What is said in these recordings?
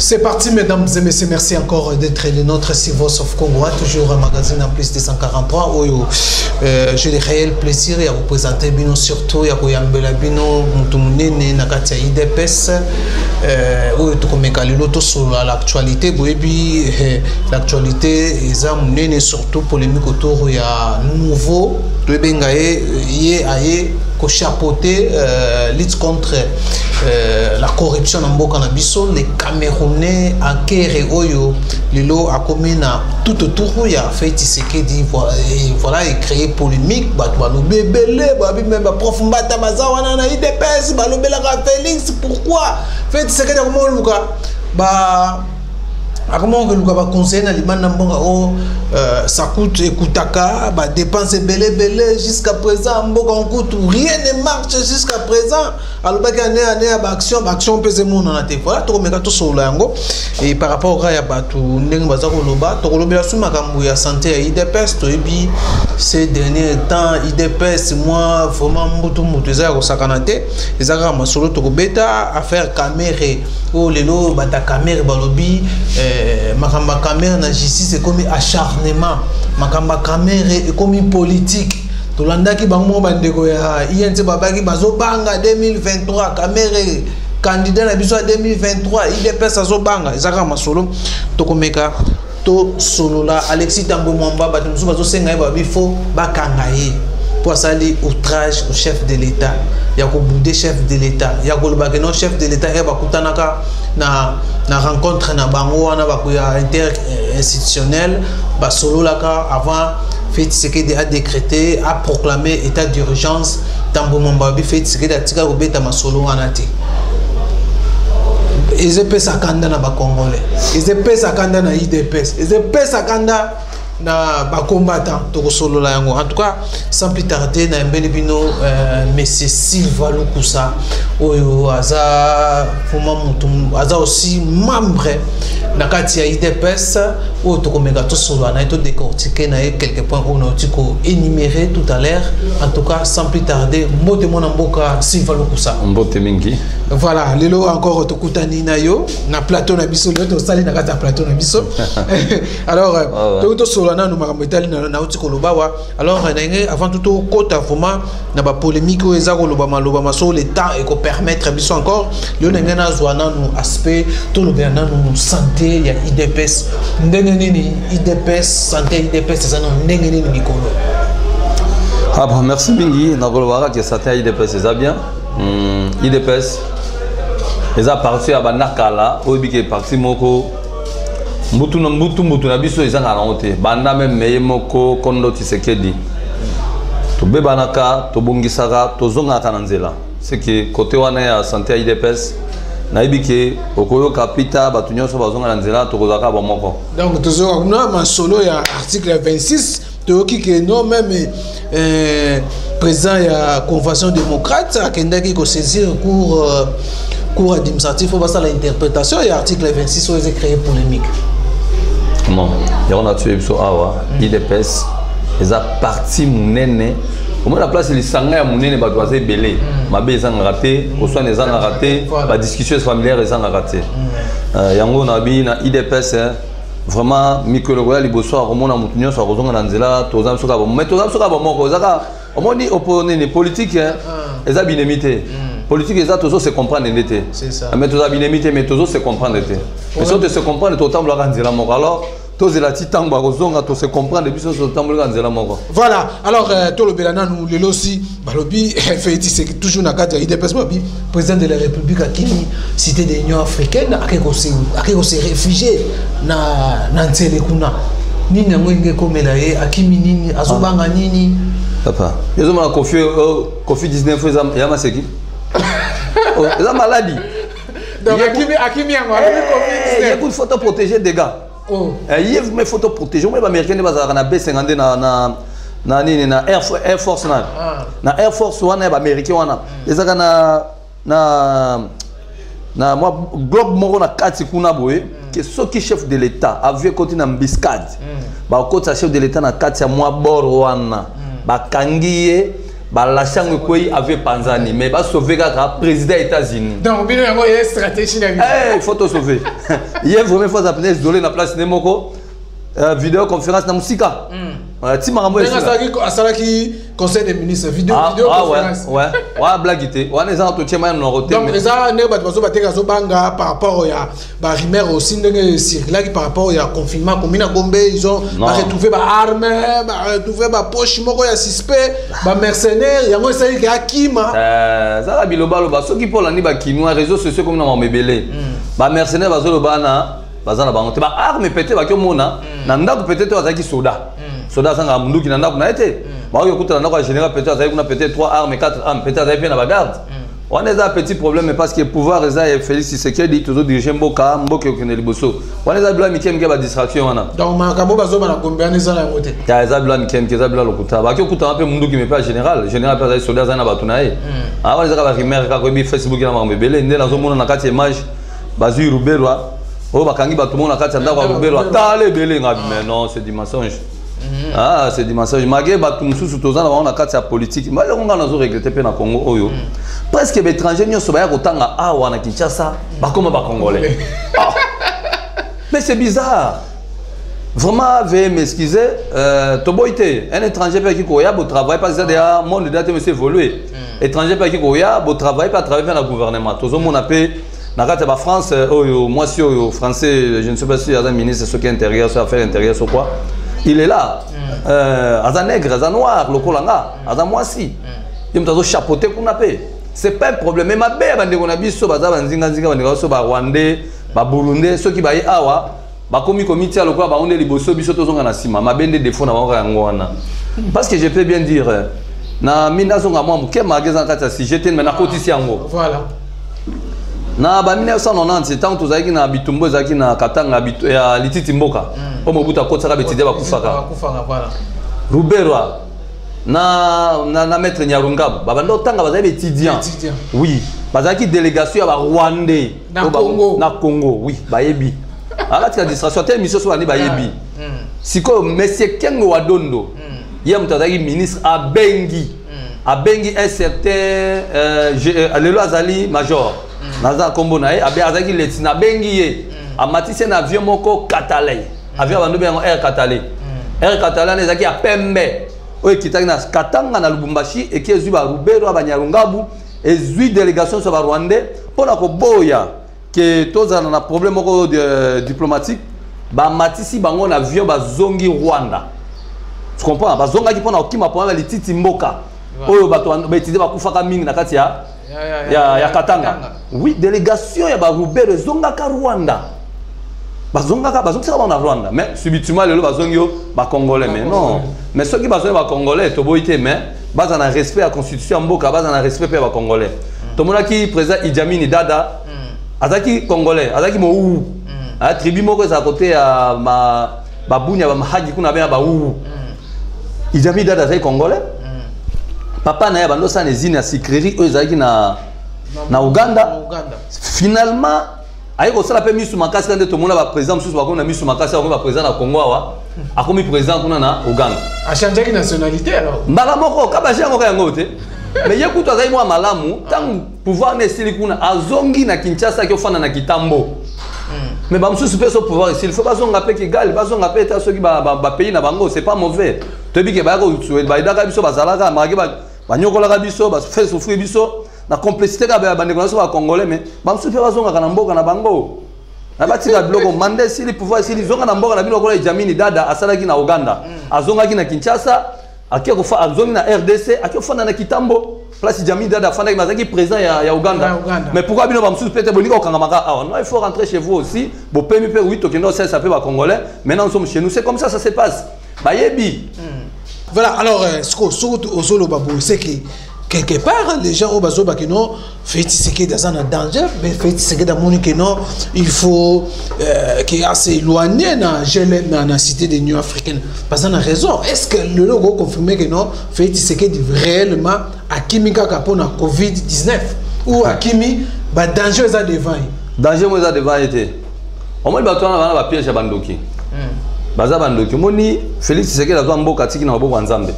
C'est parti, mesdames et messieurs. Merci encore d'être de notre Voice of Congo, toujours un magazine en plus de 143 où j'ai le réel plaisir de vous présenter Bino, surtout à Koyambela Bino, Moutoumouné, Nakatia IDPS, où tu as sur l'actualité. L'actualité est surtout polémique autour il y a nouveau, chapeauter lutte contre la corruption en Bokanabiso, les Camerounais à Kéré Oyo, Lilo a commis tout autour, il y a fait Tshisekedi, voilà, il créé polémique, même prof Mbata Mazawana na IDPS, Balobela Félix, pourquoi fait Tshisekedi comment Luka comment que nous avons conseillé ça coûte écoutaka, dépenses belé jusqu'à présent, rien ne marche jusqu'à présent. Alors action pèse mon voilà tout comme tout sur l'ango et par rapport à batu ndeng bazakoloba to kolobela suma kambu ya santé à IDPS to ebi ces derniers temps IDPS moi vraiment mutu za ko sakanate ezaka masolo to beta affaire caméra o lelo bata caméra balobi makamba caméra na justice comme acharnement makamba caméra et comme politique tolandaki bango bandeko ya INC babaki bazobanga 2023 caméra candidat na biso 2023 IDPS azobanga ezaka masolo tokomeka to solola Alexis Tambo Mwamba batumsu bazosenga ba bifo bakanga ye pour sali outrage au chef de l'État ya ko bouder chef de l'État ya ko lobaka non chef de l'État ba kutanaka na rencontre na bango wana ba kuya inter institutionnel ba solola ka avant fait Tshisekedi a décrété, a proclamé état d'urgence. Tambo Mombabi fait Tshisekedi a tika robeta masolo anati. Ils épais sakanda na ba Congolais. Ils épais sakanda na IDPS. Ils épais sakanda na ba combattant to solo la yango. En tout cas, sans plus tarder na mbele bino monsieur Sylvain Lukusa oyo aza fuma mutum aza aussi membre na kati ya IDPS ou to komeka to solo na to décortiquer na quelques points on a énuméré tout à l'heure. En tout cas, sans plus tarder, mbote mona mboka Sylvain Lukusa. Mbote mingi. Voilà, lelo encore to kutani na yo na plateau na biso to sali na kati ya plateau na biso. Alors to solo na no makambo etali na uti kolobawa. Alors avant tout kota vraiment na ba polémique o eza koloba maloba maso le temps et ko permettre biso encore le ngena zwana no aspect to lobena no santé ya IDPS ndenge nini IDPS santé IDPS ça no ndenge nini mikolo. Ah bah merci mingi na kolobaka que santé IDPS ça bien. IDPS ils a parti à Banakala au bique parti moko mutu na biso ils en ont été banda même meye moko kondo Tshisekedi to be banaka to bongisaka to zonga kananzela c'est que côté wana ya santé IDPS na ibike okoyo kapita batunyo so bazonga nanzela to kozaka ba moko donc toujours na masolo ya article 26 to ki non même président ya convention démocrate akendaki ko saisir cours administratif pour passer à l'interprétation et l'article 26 où ils créé polémique. Non, on a tué awa IDPS ils a parti munene au moins la place les sanga munene ba doit belé mabe ils ont raté au soin ils ont raté la discussion familière ils ont raté yango na bi na IDPS vraiment mikolo li boso akomona mutunyo so kozonga na nzela tozam soka bo mais tozam soka bo moko zaka omoni opponent politique ils a binemité politique les autres se comprendre n'était mais tous abinemités mais tous se comprendre était mais si on se comprendre tout temps la nzela moko alors tous la titan ba kozonga tous se comprendre depuis ce temps la nzela moko voilà alors tout le belana nous le aussi balobi fait c'est toujours na carte IDPS babi président de la République akini cité de l'Union africaine akeko se réfugié na nzele kuna nini ngenge komela ye akimi nini azobanga nini papa ils ont Covid 19 yama seki la maladie. Donc, Akimi il y a une photo protégée des gars. Il y a une photo protégée. Moi, les Américains, ils ont B50 na Air Force. Na Air Force, les Américains, ils ont na moi globe moro na kati kuna boye que ceux qui chef de l'État avaient côté na mbiscade. Ba côté chef de l'État na kati ya moi bor wana. Ba kangiye balachango koi avait panzani mais ba sauver kaka président États-Unis. Donc bino yango il y a stratégie na vida. Il faut te sauver. Hier vraiment fois appelé isolé na place Nemoko vidéo conférence na musika. Ti marambo asalaki conseil des ministres vidéo conférence. Ouais blaguité. On est en entretien même non roté. Donc ça ne ba bazo bateka zo banga par rapport ya ba rumeur aussi ndenge circulaki par rapport ya confinement comme na Gombe ils ont retrouvé ba armes, ba retrouvé ba poche moko ya suspect, ba mercenaires yango esali ki akima. Ça la biloba loba soki pour la ni ba kinwa réseaux sociaux comme na mabebele. Ba mercenaires bazo loba na bazana bango te ba arme peut-être ba komona na ndako peut-être azaki soda. Soda sanga mundu ki na ndako na été. Ba yo kuta na ndako général peut-être azaki kuna peut-être 3 armes 4 armes peut-être azaki na bagarde. On a un petit problème parce que pouvoir et Félix Tshisekedi toujours diriger Mboka okene liboso. On a bla mikem ke ba distraction wana. Donc makambo bazo bana combien les ans la côté. Ya za bla mikem ke za bla lokuta. Ba ke kuta un peu mundu ki me pas général peut azaki soda za na batunaye. Ah on les a ba rumeur ka ko bi Facebook na mambebele ndé na zo mona na kati image bazu Ruberwa. Oh bakangi ba tout monde na kati ndako Ruberwa. Tale belé ngabi mais non c'est du mensonge. Ah, c'est du mensonge. Magé batum sous tozana on a kati ya politique. Mais on a nazo regretter pe na Congo oyo. Presque les étrangers ne sont pas autant à Awa na Kinshasa, bah comment bah congolais. Mais c'est bizarre. Vraiment, veuillez m'excuser. Toboité, un étranger qui koya, beau travail parce que déjà monde de date monsieur évolué. Étranger qui koya, beau travail pas travailler dans le gouvernement. Tout le monde appelle. Na kati ba France, moi si français, je ne sais pas si il y a un ministre ce qui est intérieur, sur affaires intérieures ou quoi. Il est là. As un nègre, as un noir, le kolanga, as un moisi. Il me dit chapeauté qu'on appelle. C'est pas un problème. Mais ma belle, on a vu ça, ba Rwandais, ba Burundais, ceux qui ba awa, ba komi comité à l'okwa, ba on est liboso, biso to zonga na sima, ma bende défaut na ba ngwana. Parce que je peux bien dire, na mina zonga moi, ke magasin kata si j'étais mais na kotisi yango. Voilà. Na ba 1990 tant to zaki na bitumbo zaki na katanga ya lititi mboka. O mobuta kotsa ka betide ba kufaka. Voilà. Ruberwa. Na maître Nyarungabu babando tanga bazaye étudiant oui bazaki délégation ya Rwandais na Congo oui bayebi alati la distraction telle mission so bani bayebi siko monsieur Kengo Wadondo ya mutazaki ministre abengi un certain lelo azali major naza kombo na ye azaki letina bengi ye amatise na avion moko katalai avion bando be air katalai ezaki a pembe. Oui, qui est Katanga na Lubumbashi et qui est à Rubero, à Nyarungabu, et zui délégation sur le Rwandais pour la boya que tous on a un problème diplomatique. Ba matisi bango na avion ba zongi Rwanda. Tu comprends? Ba zonga qui pona okima pona les titi mboka. Oyo bato ba étudier ba kufaka mingi na kati ya Katanga. Oui, délégation ya ba Rubero zonga ka Rwanda. Bazonga na Rwanda mais subitement le bazongi ba congolais mais non mais ceux qui bazongi ba congolais to boité mais baza na respect à constitution mboka baza na respect pe ba congolais to mona ki président Idjamini Dada azaki congolais azaki mo a tribu moko za côté ya ba bunya ba mahaji kuna ba ou Idjamini Dada azaki congolais papa na ya bando sa nezine ya sikrerie ezaki na Uganda finalement aiko sala pe misu makasi quand tout le monde va président sous ba misu makasi va président na Congo awa akomi président kuna na Uganda a changé de nationalité alors mbala moko kaba jango ka yango te mais yekuto azai moi malamu tant pouvoir ne sili kuna azongi na Kinshasa ki ofana na Kitambo mais ba msusu pe so pouvoir ici il faut pas zonga pe Kigali ba zonga pe ta soki ba pays na bango c'est pas mauvais to bi ke ba ko ba idaka biso ba zalaka magi ba nyokola ka biso ba fait souffrir biso na complicité ka ba ndeko na so ba congolais mais ba msusu pe ba zonga kana mboka na bango na batika bloko mande si le pouvoir si les zonga na mboka na bino ko Idjamini Dada asalaki na Uganda azonga ki na Kinshasa akia ko fa azongi na RDC akia fana na Kitambo place Idjamini Dada fana ki mazaki président ya Uganda mais pourquoi bino ba msusu peut-être bonika okanga maka ah non il faut rentrer chez vous aussi bo pemi pe oui tokendo ça peut ba congolais maintenant nous sommes chez nous c'est comme ça se passe ba yebi voilà alors ce que surtout babo c'est que quelque part les gens au bazo bakino fait Tshisekedi dans un danger mais fait Tshisekedi dans mon que non il faut qu'il a s'éloigner dans la cité de l'Union africaine parce qu'on a raison est-ce que le logo confirmé que non fait Tshisekedi réellement à Kimika pour la Covid-19 ou à Kimi ba danger ça devant ça devant était au moins bato na ba piège bandoki baza bandoki moni Félix Tshisekedi azo mboka tiki na maboko nzambe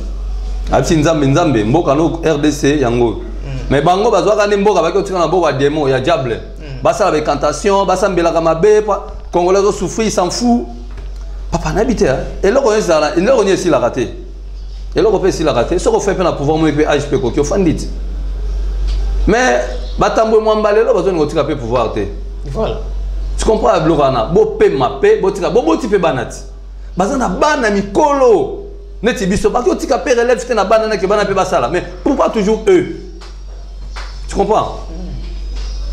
Absi nzambe mboka no RDC yango. Mais bango bazwaka ne mboka baki otika na mboka démon ya diable. Basa la cantation, basa mbelaka mabe, Congolais ont souffert, ils s'en fout. Papa n'habite et là on est là, il est ici la raté. Et là on peut ici la raté, ce qu'on fait pour pouvoir moi HP ko fandit. Mais batambo mwambale là besoin de otika pe pouvoir te. Voilà. Tu comprends Blorana, bo pe mape, bo tika bo ti pe banati. Bazana bana mikolo. Neti biso parce que otika pe relève te na bana na ke bana pe basala. Mais pourquoi toujours eux? Tu comprends?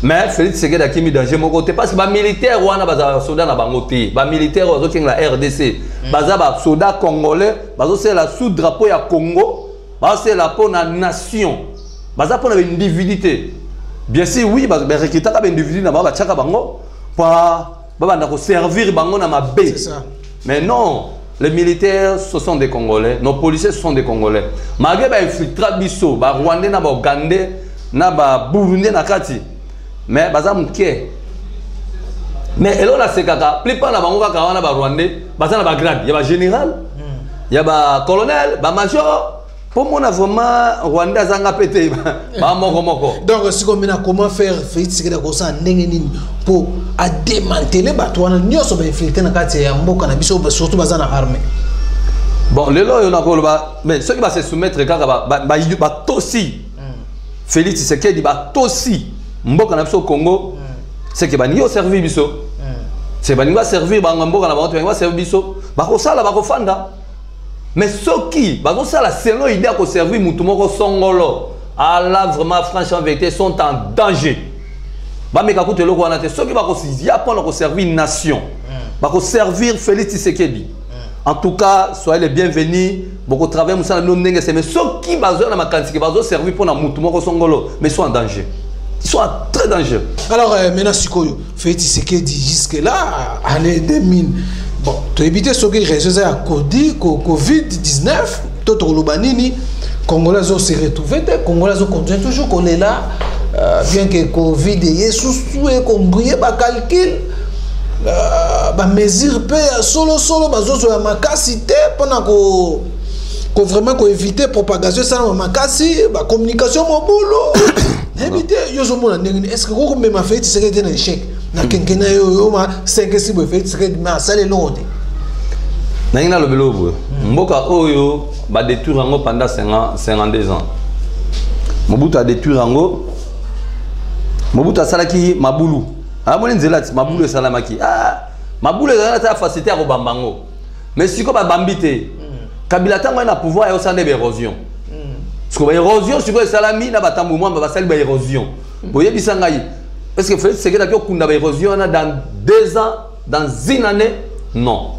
Mais Félix Tshisekedi a mis danger mon côté parce que les militaires wana baza soldats na bangoté, les militaires ozo king la RDC, baza ba soldats congolais, bazo c'est la sous drapeau ya Congo, bazo c'est la pour la nation. Baza pour une divinité. Bien sûr oui, baza recruter ka ben divinité na ba tchaka bango pa ba na ko servir bango na mabe. C'est ça. Mais non, les militaires ce sont des Congolais, nos policiers ce sont des Congolais. Malgré ba infiltrat biso, ba Rwandais na ba Ougandais, na ba Burundais na kati. Mais bazam ke mais elo la sekaka plupart na bango kaka wana ba Rwandais bazana ba grade ya ba général ya ba colonel ba major pour mon vraiment Rwanda azanga pété ba moko donc si comme comment faire Félix Tshisekedi ko sa ndenge nini pour à démanteler ba twana nyoso ba infiltrer na kati ya mboka na biso surtout bazana armée. Bon lelo yo na ko ba mais ceux qui va se soumettre kaka ba tosi Félix Tshisekedi ba tosi mboka na biso Congo c'est que bani yo servir biso c'est bani va servir banga mboka na bantu va servir biso bako sala bako fanda mais soki bako sala selon idée ko servir mutu moko songolo ala vraiment franchement vérité sont en danger ba meka kutelo ko wana te soki bako ya pour ko servir nation bako servir Félix Tshisekedi en tout cas soyez les bienvenus beaucoup travailler musala no ndenge c'est mais soki bazo na makanisi bazo servir pour na mutu moko songolo mais sont en danger. Ils sont très dangereux. Alors, maintenant, Sikoyo, Félix Tshisekedi jusque-là, année 2000. Bon, tu as évité ce qui est à Covid-19, tout le banini, Congolais ont se retrouvé, Congolais ont continué toujours qu'on est là, bien que Covid est sous et qu'on brille, bah calcul, bah mesure solo, bah zo ma capacité pendant qu'on vraiment qu'on éviter propagation ça ma casse, bah communication mon boulot. Éviter est-ce que vous même fait Tshisekedi un échec na kenkena yo ma 5 6 fait Tshisekedi ma sale londe na ina lo belobo mboka oyo ba détruire ngo pendant 52 ans Mobutu a détruire ngo Mobutu asalaki mabulu amoni nzelati mabulu esalamaki mabulu ezalaka facilité ya kobambango mais siko ba bambite Kabila tango na pouvoir ya osande érosion. Parce que l'érosion, si vous avez salami, na batamou moi, va salir l'érosion. Vous voyez bisangaï. Est-ce que Félix Tshisekedi a kunda l'érosion dans 2 ans, dans une année? Non.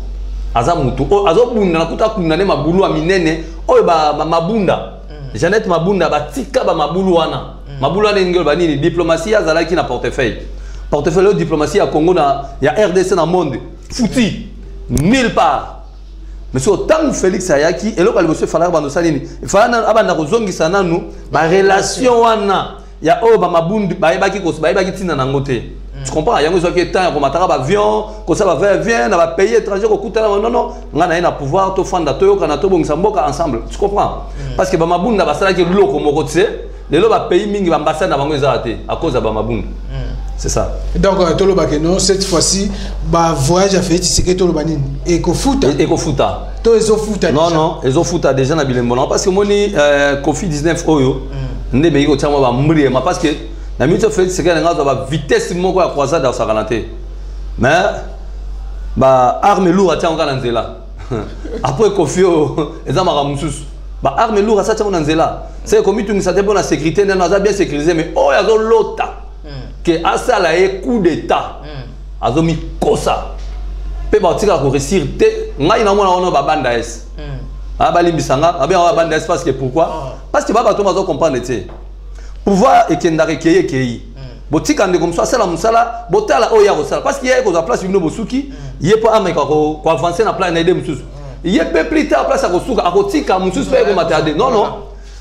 Azamutu. Azo bunda na kuta kunda ne mabulu aminene. Oh ba mabunda. Jeannette mabunda ba tika ba mabulu wana. Mabulu wana ngelo ba nini diplomatie azala ki na portefeuille. Portefeuille de diplomatie à Congo na ya RDC na monde. Fouti. Nulle part. Mais autant Félix Ayaki et là le monsieur Fala bando salini Fala abanda kozongisa nanu ba relation wana ya o ba mabundu ba yebaki ko ba yebaki tina na ngote tu comprends yango zo ki temps ko mataka ba avion ko ça va vient na ba pays étranger ko kutana non ngana ina pouvoir to fanda to yo kana to bongisa mboka ensemble tu comprends parce que ba mabundu ba sala ki loko moko tse lelo ba pays mingi ba ambassade na bango ezate à cause de ba mabundu. C'est ça. Donc, cette fois-ci, bah voyage à fait, c'est que tout le banine. Ecofuta. Ecofuta. Non, non, ils ont fouta déjà na bilembo. Parce que moi, Covid-19 oyo, ne me yiko tchama ba mourir, parce que na minute fait c'est que nga ba vitesse moko ya croisade dans sa ralenté. Mais ba arme lourde tchama nga nzela. Après Kofio, ezama ramusus. Ba arme lourde ça tchama nzela. C'est comme tu ngisa te bona sécurité na za bien sécurisé mais oh ya zo lota. Que asala e coup d'état azomi kosa pe batika ko réussir te ngai na mona ona ba banda es abali bisanga abi ba banda es parce que pourquoi parce que baba to mazo comprendre te pouvoir ekendare kei botika ndeko mso asala musala botala oya kosala parce que yé ko za place bino bosuki yé po ameka ko avancer na plan na ide mususu yé pe plus tard place ko suka akotika mususu pe ko matade non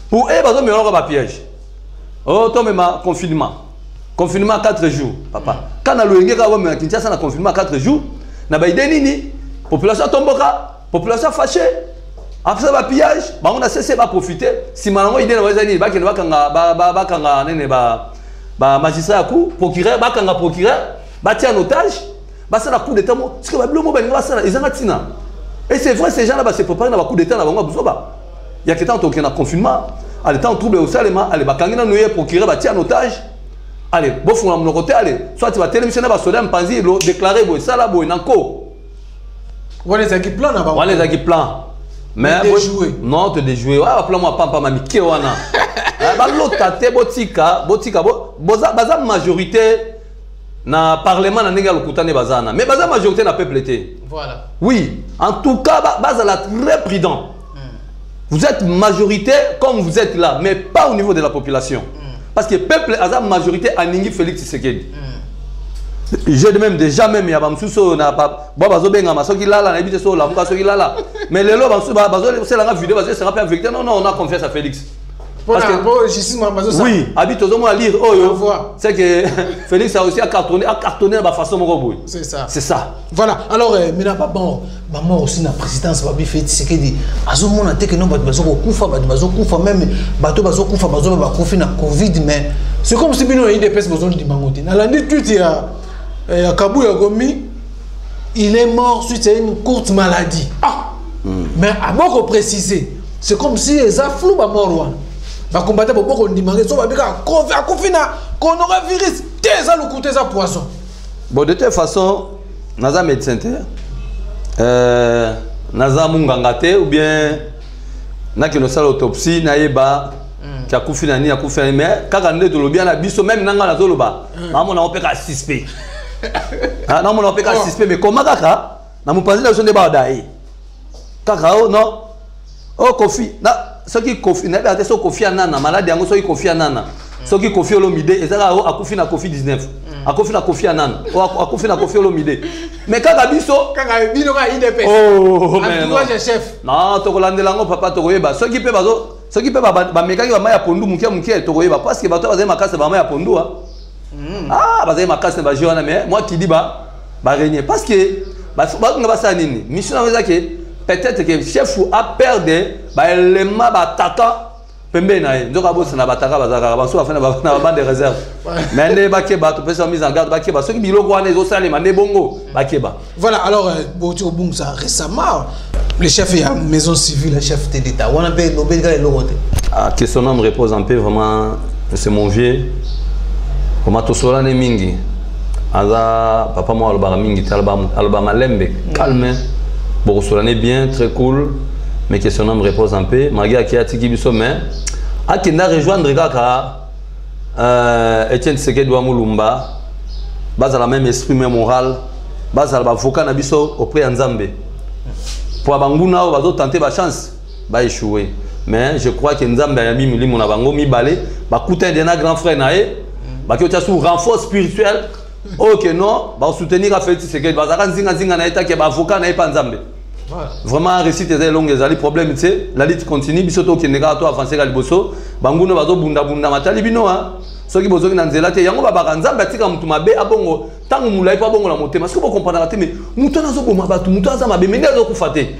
pour e bazo meloko ba piège oh to mema confinement 4 jours, papa. Quand on a le Kinshasa, on a confinement 4 jours. On a dit population tomboka, population fâchée. après ça pillage on a cessé de profiter si maintenant idée ba magistrat à coup procureur tient en otage ça la coup d'état parce que et c'est vrai ces gens là se préparent dans le coup d'état il y a que tant qu'il y a confinement allez tant trouble au salema allez bakangina nous procureur tient en otage allez bon fond mon côté allez soit tu vas télévisionner ba soda mpanzi déclarer bo ça là bo nanko voilà les équipes plan là voilà les équipes plan mais non te déjouer ah plan moi pas mami ke wana ba l'autre botika baza majorité na parlement na ndenge lokutane bazana mais baza majorité na peuple été voilà oui en tout cas baza la très prudent vous êtes majorité comme vous êtes là mais pas au niveau de la population parce que peuple a majorité à Ningi Félix Tshisekedi je de même déjà même ya bamsuso na ba bazo benga masoki lala na bité so la muka soki lala mais les lots bazo c'est la vidéo bazo sera pas vérité non on a confiance à Félix parce que oui habite aux hommes à lire c'est que Félix a aussi à cartonner de façon moroboui c'est ça voilà alors mais n'a pas bon maman aussi na présidence babi fait ce que dit azomo na te que non bazo kufa même bato bazo kufa bazo ba kufi na covid mais c'est comme si bino il pèse besoin de mangote na la nuit tu ya Kabuya Gomi il est mort suite à une courte maladie mais à beaucoup préciser c'est comme si les afflou ba mort ba combattre beaucoup on demande so ba bika kofina coronavirus teza le côté ça poisson bon de toute façon naza médecin naza mungangate ou bien na que no sala autopsie na yeba qui a kufina ni a kufina mais kaka nde to lobia na biso même nanga na zoloba maman na opeka suspect na mon opeka suspect mais comment kaka na mupanzi la zone ba dai kaka oh non oh kofi na ce qui kofi na ba te so kofi anana malade yango so kofi anana ce qui kofi olomide ezala o akufi na kofi 19 akufi na kofi anana o akufi na kofi olomide mais kaka biso kaka bino ka IDP oh mais non chef non to kolandela ngo papa to koyeba ce qui peut bazo ce qui peut ba mekaki ba maya pondu mukia to koyeba parce que bato bazema makase ba maya pondu ah bazema makase ba jona mais moi qui dis ba régner parce que ba nga sa nini mission na que peut-être que chef a perdu ba élément ba attaquant pembe na ye ndoka boss na bataka bazaka ba so afana ba bande de réserve mais ne ba ke ba to pesa mise en garde ba ke ba ceux qui biloko wana ezo salema ne bongo ba ke ba voilà alors Botio Bungsa récemment le chef de la maison civile le chef de l'État on a payé l'obédicat et l'oroté ah que son nom repose en paix vraiment c'est mon vieux comme to solane mingi aza papa moi alba mingi alba malembe calme bon solane bien très cool mais que son nom repose en paix malgré qu'il y a tiki biso mais a kenda rejoindre kaka Etienne Tshisekedi wa Mulumba base à la même esprit même moral base à la avocat na biso auprès de Nzambe pour abanguna bazo tenter ba chance ba échouer mais je crois que Nzambe ya mi milimo na bango mi balé ba coutin de na grand frère nae ba ki sous renfort spirituel OK non ba soutenir a Félix Tshisekedi ba zaka nzinga na eta ke ba avocat na pa Nzambe vraiment récite des longues les problèmes c'est la lutte continue bisoto ki nega to avancer ka liboso banguna bazo bunda matali bino soki bozoki na nzela te yango babaka Nzambe atika mutu mabe abongo tangu mulai pa bongo la motema parce que bo comprendre te mais mutu nazo boma batu mutu aza mabe mais ndazo kufate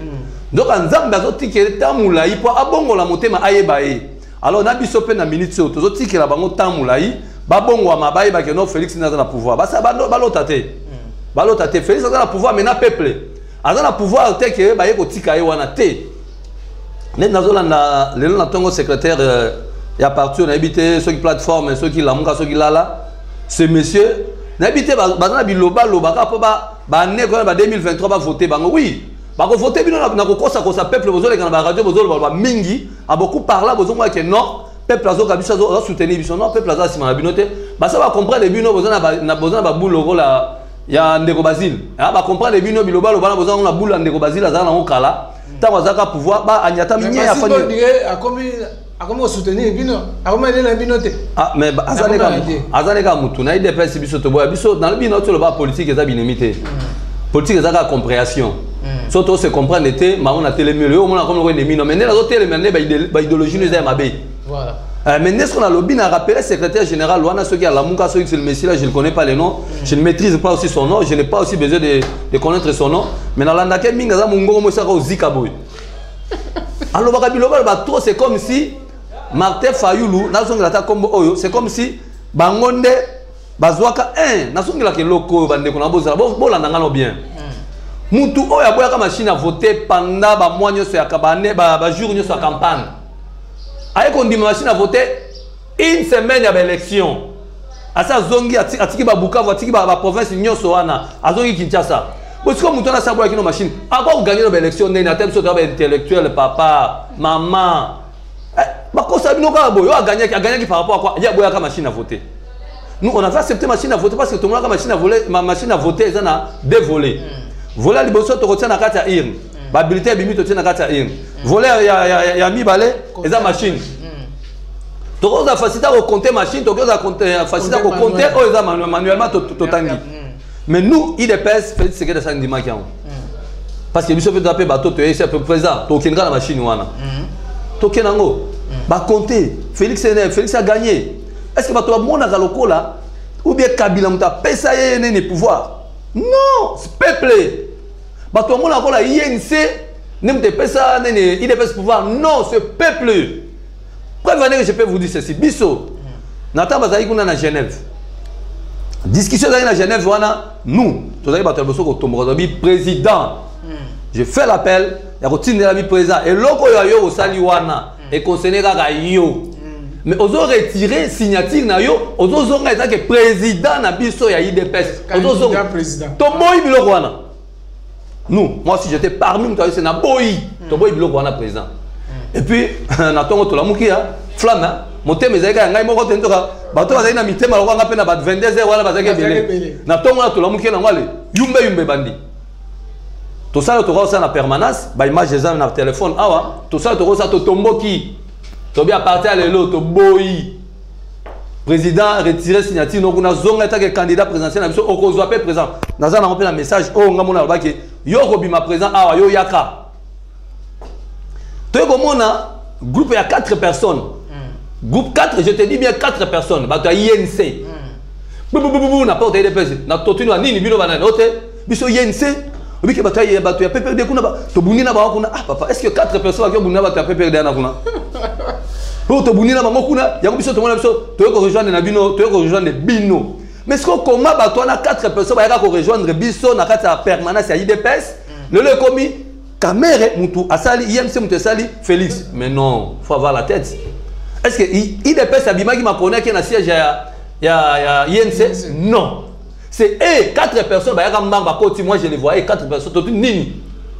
donc Nzambe azotike tangu mulai pa abongo la motema ayeba e alors na biso pe na minute so tozotike la bango tangu mulai ba bongo wa mabaye ba ke no Félix naza na pouvoir ba sa balota te Félix naza na pouvoir mais na peuple aza na pouvoir te ke ba yeko tika e wana te net nazolanda lelo na tongo secrétaire il y a parti on a habité ceux qui plateforme ceux qui lamuka ceux qui lala ce monsieur na habité bazana biloba lobaka po ba ne ko ba 2023 ba voter bango oui ba ko voter bino na ko kosa peuple bozole kana ba radio bozole ba mingi a beaucoup parler bozongo que non peuple azo kabisa zo soutenir biso non peuple azo sima na binote ba ça va comprendre bino bozana na bozana ba boulot la ya ndeko Basile ba comprendre bino biloba lobana bozana na boulot ndeko Basile azana ngo kala tango azaka pouvoir ba anyata minye ya fani a comment soutenir bino a comment aider la binote ah mais azaleka mutu na IDPS biso to boya biso dans le bino to le ba politique eza binemité politique eza ka compréhension surtout se comprendre était ma on a télémé on a comme le ennemi non mais na zo télémé ba idéologie nous est mabe voilà mais n'est-ce qu'on a lobby na rappelé secrétaire général Luana ceux qui a la Muka ceux qui c'est le monsieur là je ne connais pas les noms je ne maîtrise pas aussi son nom je n'ai pas aussi besoin de connaître son nom mais na landa ke minga za mungo mo saka ozika boy Alors trop c'est comme si Martin Fayoulou c'est comme si bangonde bazwaka nasongela ke loko bande ko na bozala bolanda ngalo bien mutu oya boyaka machine à voter pendant ba mois nyoso ya kabane ba jour nyoso ya campagne aye ko ndima machine à voter une semaine ya élection asa zongi atiki ba Bukavu atiki ba province nyoso wana azongi Kinshasa parce que mutu na sa boyaki no machine encore gagner no élection ndeni atem so ba intellectuel papa maman bakosa bino ka boyo a gagné par rapport à quoi ya boyaka machine à voter. Nous, on a fait accepter machine à voter parce que tout le monde a ma machine à voter, ils en ont dévolé. Voler les bosses, tu retiens la carte à IRN. Babilité à Bimi, tu retiens la carte à IRN. Voler, il y a mis balai, ils ont machine. Tu as la facilité à compter machine, tu as la facilité à compter, ils ont manuellement tout tangi. Mais nous, IDPS, fait ce que c'est un dimanche. Parce que nous sommes fait bateau, tu es présent, tu as la machine. Tu as compté. Félix a gagné. Est-ce que tu as mon agaloko là ou bien Kabila m'a pesa yé pouvoir? Non, c'est peuple. Tu as mon agaloko là INC ne te pesa il ne pesa pouvoir. Non, c'est peuple. Prévenez que je peux vous dire ceci. Bisso, Nathan Bazaï qu'on a à Genève. Discussion à Genève, nous, tu as dit président. Je fais l'appel, il y a continué la vie président et loko yo au saliwana et concerné la yo. Mais on a retiré signature na yo, on a dit que président na biso ya IDPS. Candidat président. Toboy biloko wana. Nous, moi si j'étais parmi nous c'est na boy. Toboy biloko wana président. Et puis na tongo to la mukia flamme moté ezaka ngai moko tentoka bato bazali na mitema lokwa nga pe na ba 22h wana bazaki belé. Na tongo na to la mukia na ngale yumbe bandi. Tout ça to ko ça na permanence, ba image ezana na téléphone awa, tout ça to ko ça to tomboki. Tu bien parti à l'autre, boy. Président retiré signature, donc on a zonga que candidat présidentiel, on a besoin présent. Dans un rempli un message, oh on a mon alba qui yo ma présent, ah yo yaka. Tu es comme on a groupe il y a 4 personnes. Groupe 4, je te dis bien 4 personnes. Bah tu as INC. Boubou n'a pas été dépassé. N'a totu na nini bino banana ote. Biso INC. Oui que bah tu as PPRD kuna ba. To bunina ba kuna. Ah papa, est-ce que 4 personnes qui bunina ba tu as PPRD na kuna? Pour te bunina ba kuna, ya ko biso to mona biso, to ko rejoindre na bino, to ko rejoindre bino. Mais est-ce que comment bah toi na 4 personnes ba ya ko rejoindre biso na kati ya permanence ya IDPS? Le commis caméra mutu asali IMC mutu asali Félix. Mais non, faut avoir la tête. Est-ce que IDPS abima qui m'a connaît qui na siège ya INC? Non. C'est 4 personnes, moi je les vois, 4 personnes, tout nini.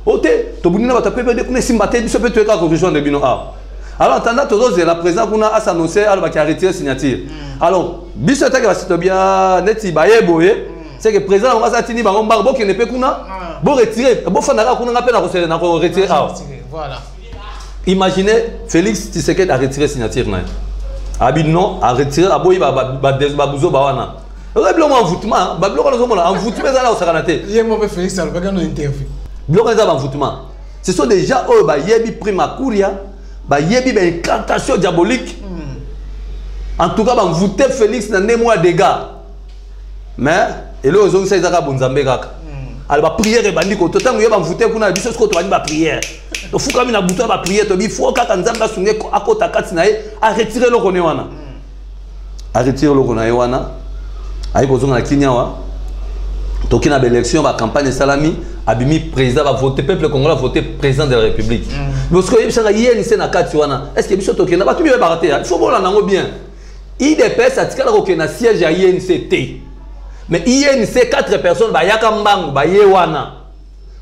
Ote, to bunina ba tapé de kuna simbate biso peut être ko rejoindre bino a. Alors entendant tous la président kuna a annoncé alors qui a retiré signature. Alors biso ta que va sito bien neti ba yeboye, c'est que président on va tini ba ngomba bo qui ne peut kuna bo retirer, bo fana kuna ngapela ko retirer a. Voilà. Imaginez Félix Tshisekedi a retiré signature na. Abi non a retiré a boyi ba buzo ba wana. Regarde envoûtement, envoûtement là au Saranate. Il y a un Félix à l'occasion d'une interview. Envoûtement. Ce sont des gens qui ont prima couria, qui ont une incantation diabolique. En tout cas, envoûté Félix dans des mois de dégâts. Mais, et là, ils ont dit que Bonzambe Gaka. Alors, prière et bandit, quand tu as envoûté, tu as dit que tu as dit prière. Il faut que tu aies une prière, il faut que tu aies une prière, à retirer le Ronéwana. À retirer le Ronéwana. Aïe ko zonga Kenya wa toki na élection ba campagne salami abimi président va voter peuple congolais voter président de la République parce que yebisanga INC na kati wana est-ce que biso toki na ba tu bien baraté il faut bola nango bien IDPS atikala ko na siège ya INCT mais INC 4 personnes ba yaka mbangu ba ye wana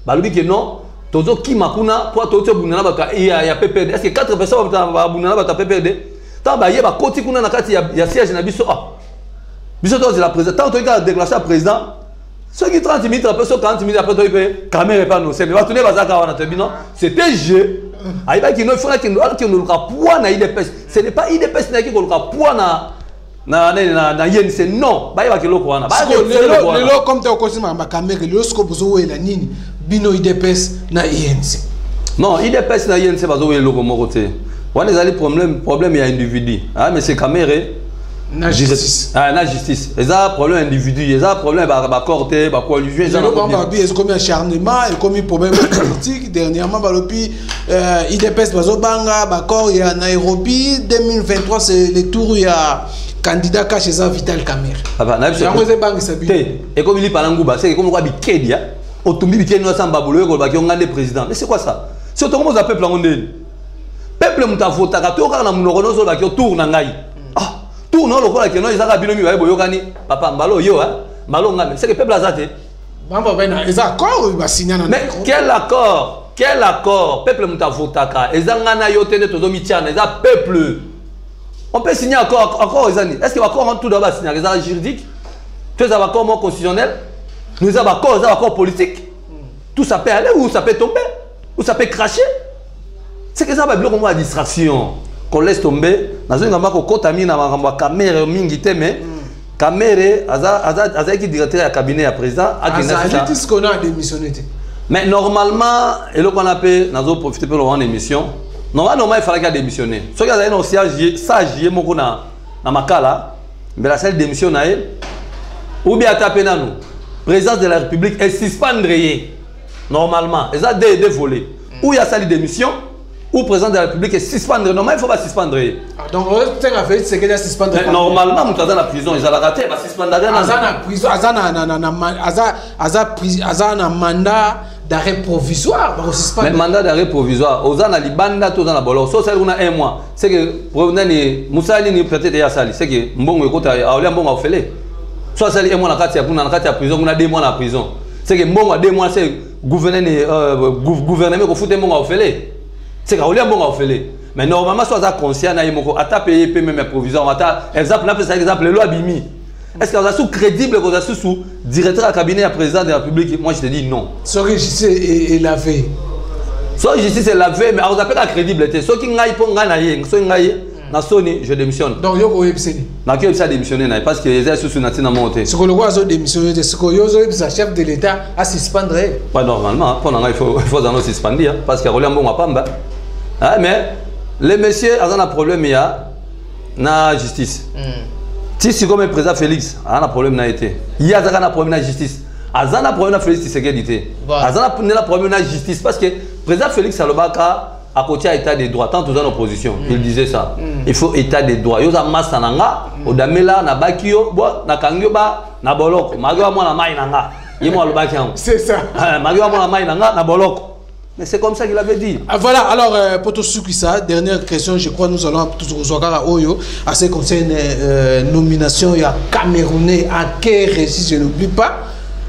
ba lobi que non tozo ki makuna pour tozo bunana ba ya PPRD est-ce que 4 personnes ba bunana ba PPRD ta ba ye ba koti kuna na kati ya siège na biso Biso de la présidente, tant que tu as déclenché le président, ceux qui 30 minutes après, 40 minutes après, tu peux caméra pas nous. C'est mais va tourner c'était jeu. Aïba qui nous faut que nous poids na IDPS. Ce n'est pas IDPS qui nous poids na INC non. Ba ki loko wana. Ba le lo comme tu as continué ma caméra, le scope zo la nini bino IDPS na INC. Non, IDPS na INC ba zo loko mo côté. Wana ezali problème ya individu. Ah mais c'est caméra na justice. Ah, na justice. Ils ont un problème individu, ils ont un problème de corté, de coalition. Ils ont comme acharnement, et comme problème politique. Dernièrement, IDPS Bazobanga, Bakor, il y a Nairobi. 2023, c'est le tour, il y a candidat caché ça Vital Kamerhe. Et comme il est pas l'angouba, c'est comme on va Kedia, Otumbi Bikeni nous sommes baboulots, on va gagner président. Mais c'est quoi ça? C'est autant qu'on appelle peuple peuple mutafota katoka na munokono so bakyo tour na ngai. Ah, tour no lokola keno ezaka bino mi baye yokani papa mbalo yo mbalo ngame. C'est que peuple azate. Bamba bena les accords ba signer na. Mais quel accord? Quel accord? Peuple mutafota ka ezanga na yo tene tozo mitiana, eza peuple. On peut signer accord ezani. Est-ce que l'accord en tout d'abord signer les accords juridiques? Tous les accords constitutionnels? Nous avons accord politique. Tout ça peut aller ou ça peut tomber ou ça peut cracher. C'est que ça va bloquer la distraction. Qu'on laisse tomber. Dans une caméra mais caméra qui directeur du cabinet à président. Est-ce qu'on a démissionné? Mais normalement, et là qu'on appelle, nous avons profité pour avoir une émission. Normalement, il fallait qu'il démissionne. Ce qui a été aussi sage, mon na makala, mais la seule démission ou bien taper dans nous. Présidence de la République est suspendre normalement. Ils ont deux volets. Ou il y a ça démission. Ou président de la République est suspendre. Normalement, il faut pas suspendre. Donc, c'est qu'il y a suspendre. Normalement, nous sommes dans la prison. Ils ont raté. Il va suspendre. Ils ont un mandat d'arrêt provisoire. Mais mandat d'arrêt provisoire. Aux ans, les bandes, tous dans la bolo. Sauf celle où on a un mois. C'est que Moussa ni peut-être déjà sali. C'est que Mbongo écoute, Aolia Mbongo a fait. Soit celle un mois dans la prison, on a 2 mois dans la prison. C'est que Mbongo a 2 mois, c'est gouvernement qui fout Mbongo a fait. C'est que Aolia Mbongo a fait. Mais normalement, soit conscient, à ta payer même provisoire. Exemple, le loi Bimi. Est-ce que vous êtes crédible que vous êtes sous directeur du cabinet à président de la République? Moi, je te dis non. Soit justice est lavé. Soit justice est lavé, mais vous appelez la crédibilité. Soit qui n'aille pas gagner, soit n'aille, je démissionne. Donc, vous avez démissionné. Donc, vous avez démissionné parce que les sous national monté. Ce que le roi a démissionné, c'est que vous avez chef de l'État à suspendre. Pas normalement, il faut suspendre parce qu'il y a un bon appamba. Mais les messieurs ont un problème, il y a la justice. Si c'est comme le président Félix, il y a un problème. Il y a un problème de justice. Il y a un problème de Félix, c'est ce qu'il dit. Il y a un problème de justice parce que le président Félix Salobaka à côté de l'état des droits, tant dans l'opposition, il disait ça. Il faut état des droits. Il y a un masse nanga, au damela, na bakio, na kangyoba, na boloko. Magyo mo na mai nanga. Yemo le bakio. C'est ça. Magyo mo na mai nanga, na boloko. Mais c'est comme ça qu'il avait dit. Voilà, alors pour tout ce qui ça, dernière question, je crois nous allons tous rejoindre à Oyo, à ce qui concerne nomination, il y a Camerounais à quel récit, je n'oublie pas.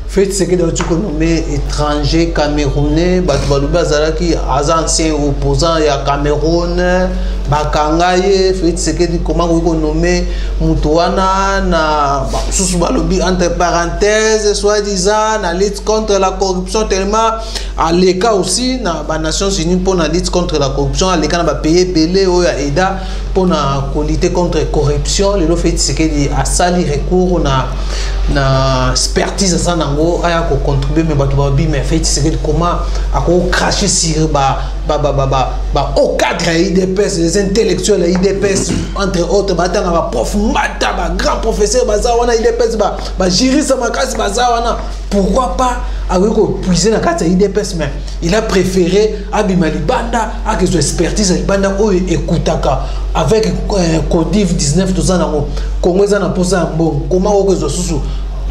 Fait ce que dans le nommé étranger camerounais, Batoubalouba Zalaki, ancien opposant, il y a Cameroun, Bakangaye, fait ce que comment vous nommez Moutouana, na Sousbalobi entre parenthèses, soi-disant, la lutte contre la corruption, tellement à l'ECA aussi, na Nations Unies pour la lutte contre la corruption, à l'ECA na payer belé ou à EDA pour la lutter contre la corruption, le fait ce que a sali recours na expertise ça nango aya ko contribuer mais bato babi mais fait c'est comment a ko cracher sur au cadre IDPS les intellectuels IDPS entre autres batanga ba prof mata ba grand professeur baza wana IDPS ba juriste makasi baza wana pourquoi pas avec ko puiser na kata IDPS mais il a préféré abima libanda a que son expertise libanda o ekutaka avec Codiv 19 tout ça nango Congo za na posa mbongo comment o ko susu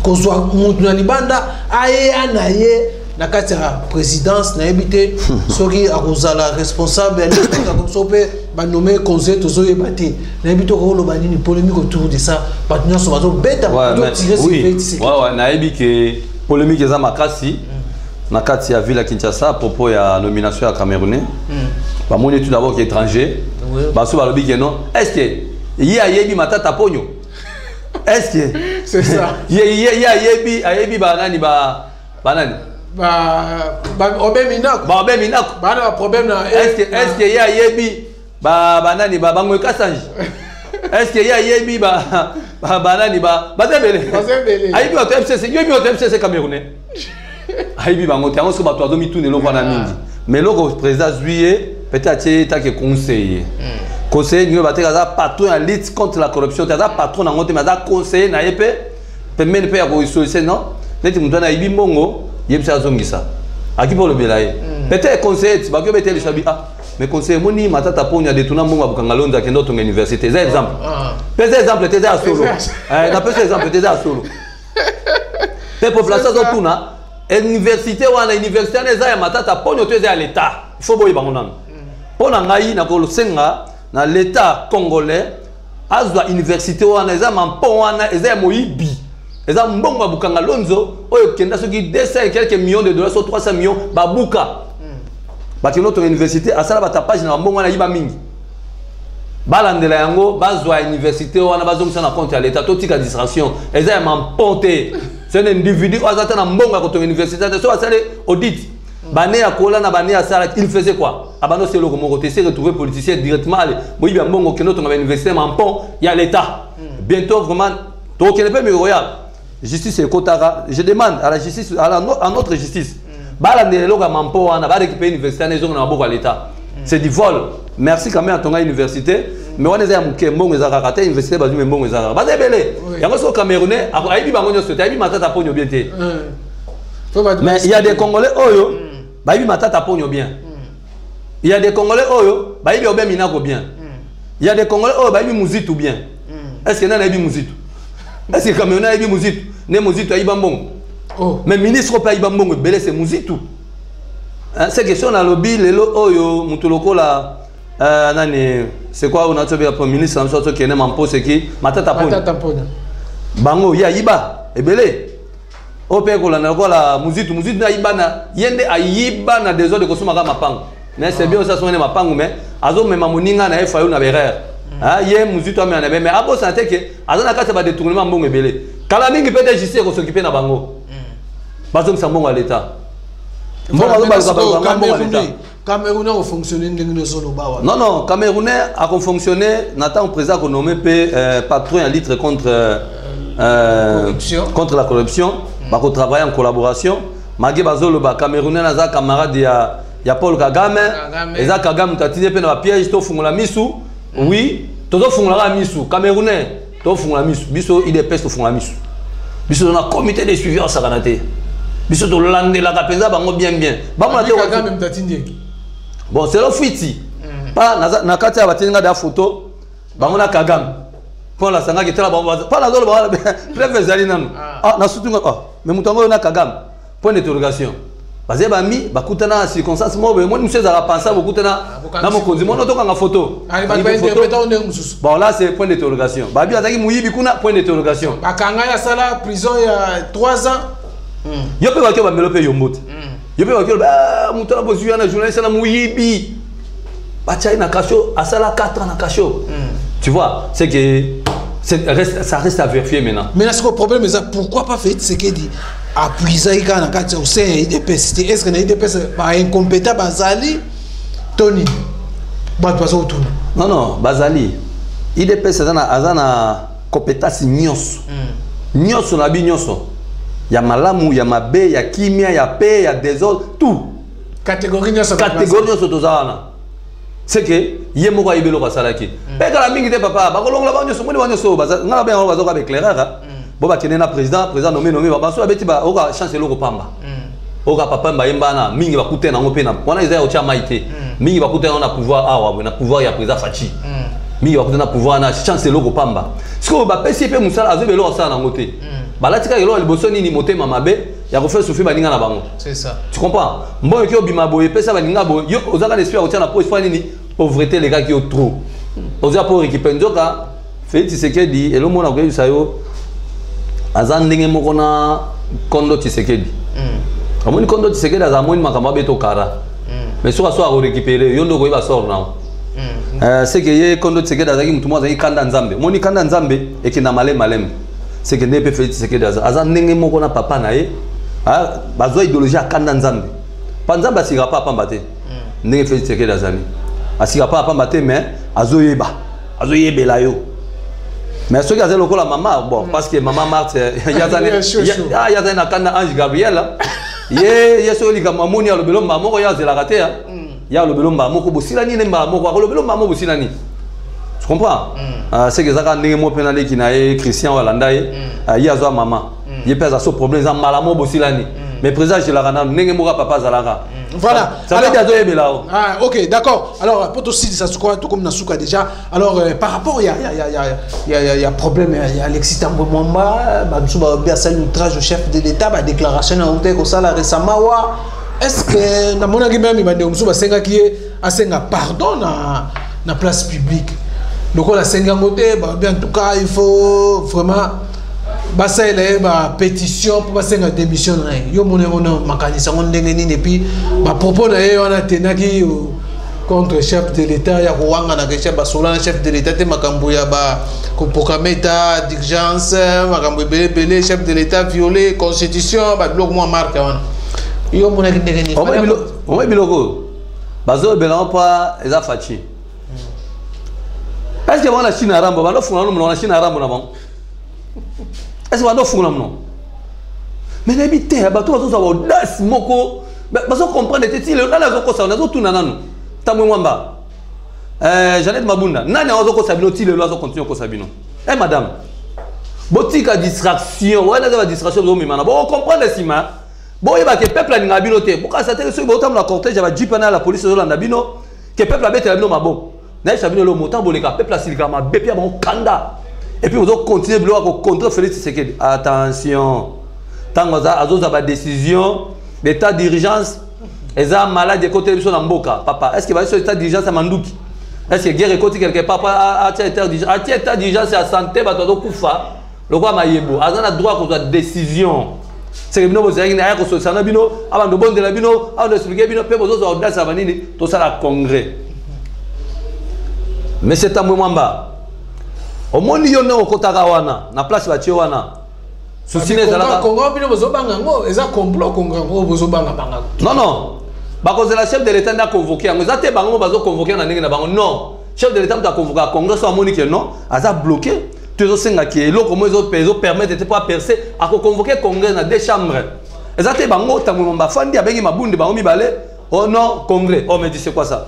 ko soit mutu na libanda aye anaye na kati ya présidence na ebité soki akozala responsable comme sopé ba nommé conseil tozo ebate na ebité ko lo banini polémique autour de ça ba nyonso bazo beta do tirer sur fait ouais na ebike polémique eza makasi na kati ya ville ya Kinshasa à propos ya nomination ya Camerounais ba moni tout d'abord qui étranger ba so ba lobi que non est-ce que yi ayebi matata ponyo est-ce que c'est ça ayebi banani banani obeminako bana problème na est-ce que ya yebi banani bango kasanji est-ce que ya yebi banani bazebele ayebi auto MCC yebi auto MCC Camerounais ayebi bango tango so bato azomi tune loko na mingi mais loko président juillet peut-être ta que conseiller conseiller nous battre ça patron en lutte contre la corruption ça patron en monter mais ça conseiller na yepé permet pas ya solution non neti mtu na ibi mbongo yebisa zongisa akipo le belaye peut-être conseiller ba ko betel chabi ah mais conseiller moni matata ponya de tuna mbongo abukanga lonza kendo to université c'est exemple peut-être exemple t'es à solo na peut exemple t'es à solo pe population zo tuna université wana université na ya matata ponyo to à l'état il faut boye bango nang pona ngai na ko senga na l'état congolais azwa université wana eza mampo wana eza moyibi eza mbongo abukanga lonzo oyo kenda soki 200 et quelques millions de dollars sur 300 millions babuka baki notre université asala batapage na mbongo wana yiba mingi balandela yango bazwa université wana bazongisa na compte ya l'état totika distraction eza mamponte c'est un individu azata na mbongo ya kotonga université so asale audit bané ya kola na bané ya sala il faisait quoi abano c'est le moko te se retrouver politicien directement aller moyibi ya mbongo kendo tonga université mampon ya l'état bientôt vraiment donc il ne peut me regarder justice et kotara je demande à la justice à notre justice balandela loka mampo wana ba récupérer université na zongo na maboko ya l'état c'est du vol merci quand même à ton université mais on est à muke mbongo za kakate université bazu mbongo za kakate bazebele yango so camerounais aibi bango nyoso te aibi matata ponyo bien te mais il y a des congolais oyo baibi matata ponyo bien il y a des congolais oyo baibi obé minako bien il y a des congolais oyo baibi muzitu bien est-ce que nana aibi muzitu est-ce que camerounais aibi muzitu ne muzitu aiba mbongo mais ministre pas aiba mbongo belé c'est muzitu c'est question na lobby lelo oyo mutuloko la nani c'est quoi on a trouvé le ministre en sorte qui est même en poste qui matata pona bango ya iba ebele ope ko la na ko la muzitu na iba na yende ayiba na des ordres de consommer kama mapango mais c'est bien ça sonne mapango mais azo mema moninga na efa yo na berère ye muzitu ame na mais abo santé que azana kata ba détournement mbongo ebele kala mingi peut-être justice ko s'occuper na bango bazo mbongo à l'état Camerounais ont fonctionné non, non, Camerounais a fonctionné, Nathan président qu'on nommé patron en lutte contre la corruption, qu'on travaille en collaboration. Magé Bazolo, Camerounais, n'a camarade ya Paul Kagame, et ça Kagame tatine pe na piège to fungula misu, oui, todo fungula misu, Camerounais, to fungula misu, biso IDPS to fungula misu. Biso dans un comité de suivi en Saganate. Biso to lande la kapenza bango bien. Bon, c'est le fiti. Pas na kati ya batinga da photo, bango na Kagame. Pour la sanga qui tala bango, pas na dolo ba bref zali nanu. Ah, na sutunga mais mutango na Kagame. Point d'interrogation. Bazé ba mi bakutana circonstance mo be mo monsieur za penser bakutana na mokonzi mo to kanga photo. Bon là c'est point d'interrogation. Ba bi azaki muyibi kuna point d'interrogation. Bakanga ya sala prison ya 3 ans. Yo pe ba ke ba melope yombote. Yo pe ba ke ba mutala bozu na journaliste na muyibi. Ba tchai na cacho à sala 4 ans na cacho. Tu vois, c'est que ça reste à vérifier maintenant. Mais là, c'est le problème, c'est pourquoi pas faire ce qu'il dit appuyer ça quand on a au sein IDPS. Est-ce que l'IDPS par incompétent Bazali Tony non, Bazali. IDPS a une compétence nyos. Nyos na bi nyoso. Il y a malamu, il y a mabe, il y a kimia, il y a paix, il y a désordre, tout. Catégorie nyoso. Catégorie nyoso tozana. C'est que yemo ko ibelo ko salaki. Pe kala mingi te papa, ba kolongo la ba nyoso, moni ba nyoso, ngala ba ngo ba éclaireur. Bo ba kenena président nommé ba so abeti ba oka chance loko pamba. Oka papa mba yembana mingi ba kutena ngo pe na. Wana izaya ocha maite. Mingi ba kutena na pouvoir awa, na pouvoir ya président Fachi. Mingi ba kutena pouvoir na chance loko pamba. Siko ba pesi pe musala azobelo sa na ngote. Ba latika yelo liboso nini motema mabe ya ko faire souffrir baninga na bango. C'est ça. Tu comprends? Mbo ki obima boye pesa baninga bo yo ozaka l'esprit otia na poche nini pauvreté les gars qui ont trop. Oza pour récupérer ndoka Félix Tshisekedi elo mona ko yisa yo azandenge moko na Kondo Tshisekedi. Amoni Kondo Tshisekedi azamoni makamba beto kara. Mais soit a récupérer yo ndoko iba sort na. C'est que ye Kondo Tshisekedi azaki mutu mwa azaki kanda nzambe. Moni kanda nzambe ekina malem. C'est que nepe Félix Tshisekedi azandenge moko na papa na ye. Ah bazo idéologie akanda nzambe. Panzambe asira pa pamba te. Ndenge Félix Tshisekedi azali. Asira pa pamba te mais azoyebela yo. Mais ce qui a été le cas la maman, bon, parce que maman Marthe, il y a un akanda Ange Gabriel, il y a ce qui a mamoni à l'obélom, maman, il y a la raté, il y a l'obélom, maman, silani, maman, l'obélom, maman, silani. Tu comprends? C'est que ça quand on pénalé qui n'a Christian Hollanda il y a maman il pèse à ce problème ça malamo aussi l'année mais président je la rana n'engé moura papa zalara voilà ça veut dire là ah ok d'accord alors pour aussi ça se croit tout comme Nasuka déjà alors par rapport il y a problème il y a Alexis Tambo Mwamba Bansuba bien ça l'outrage au chef de l'État ba déclaration en honte ko ça récemment wa est-ce que na mona même il bande Musuba senga qui est à senga pardon na place publique donc on a senga côté bien en tout cas il faut vraiment basa ele ba pétition pour basa nga démission yo mona makanisa ndenge nini et puis ba propos na ye wana tenaki contre chef de l'État ya kuwanga na chef basola chef de l'État te makambo ya ba pour état d'urgence makambo belé chef de l'État violé constitution ba bloc moi marque wana yo mona ndenge nini on va biloko bazo belan pa eza fachi est-ce que on a Chine arambo ba lo funa no na Chine arambo na bon est-ce que on a fou non mais n'habiter bateau bazo za audace moko bazo comprendre teti le là zo ko sa nazo tuna nanu tamwe mwamba Jeannette Mabunda nani azo ko sabino ti le zo continue ko sabino madame botika distraction wana za distraction zo mimana bon comprendre sima bon il va que peuple ni ngabino te boka sa te so bo tam la cortège va jipa na la police zo la ndabino que peuple abete la bino mabo na sabino le montant boleka peuple asilika mabe pia bon kanda. Et puis, vous allez continuer à contre Félix Tshisekedi. Attention. Tant que vous avez une décision, l'état d'urgence, ils ont malade de côté de Mboka. Papa, est-ce qu'il va y avoir l'état d'urgence à Mandouki? Est-ce que guerre est côté quelque part? Papa, à l'état d'urgence, c'est la santé, bah, tu dois koufa. Le roi Maïebo. Ils ont le droit qu'on ait une décision. C'est que nous avons dit que nous avons dit avant de bon de la bino, avant de expliquer bino, puis vous avez dit tout ça la congrès. Mais c'est un moment bas. Au moins, il y a un kotaka wana, na place ba wana. Soucine zalaka. Congo bino bozobanga ngo, eza complot Congo bozobanga banga. Non non. Ba cause la chef de l'État n'a convoqué, ngo zate bango bazo convoquer na ndenge na bango. Non. Chef de l'État a convoqué à Congrès so amoni que non, aza bloqué. Tu zo senga ki eloko mo zo peso permettre te pas percer à convoquer Congrès na deux chambres. Ezate bango tango mba fandi abengi mabundi bango mibale. Oh non, Congrès. Oh mais dis c'est quoi ça?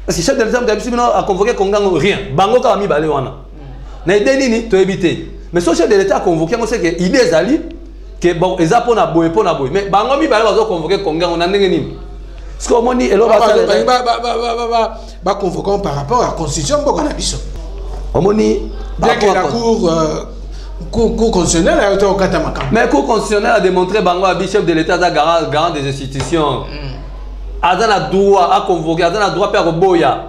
Parce que chef de l'État a convoqué Congrès rien. Bango ka mibale wana. Na idée to éviter mais ce chef de l'État a convoqué on sait que idée ezali que bon eza pona boy mais bango mi ba bazo convoquer Congrès on a ndenge nini ce que moni elo ba convoquer par rapport à la constitution mboko na biso moni bien que la cour constitutionnelle a été au katamakam mais cour constitutionnelle a démontré bango a chef de l'État garant des institutions azana droit à convoquer azana droit à boya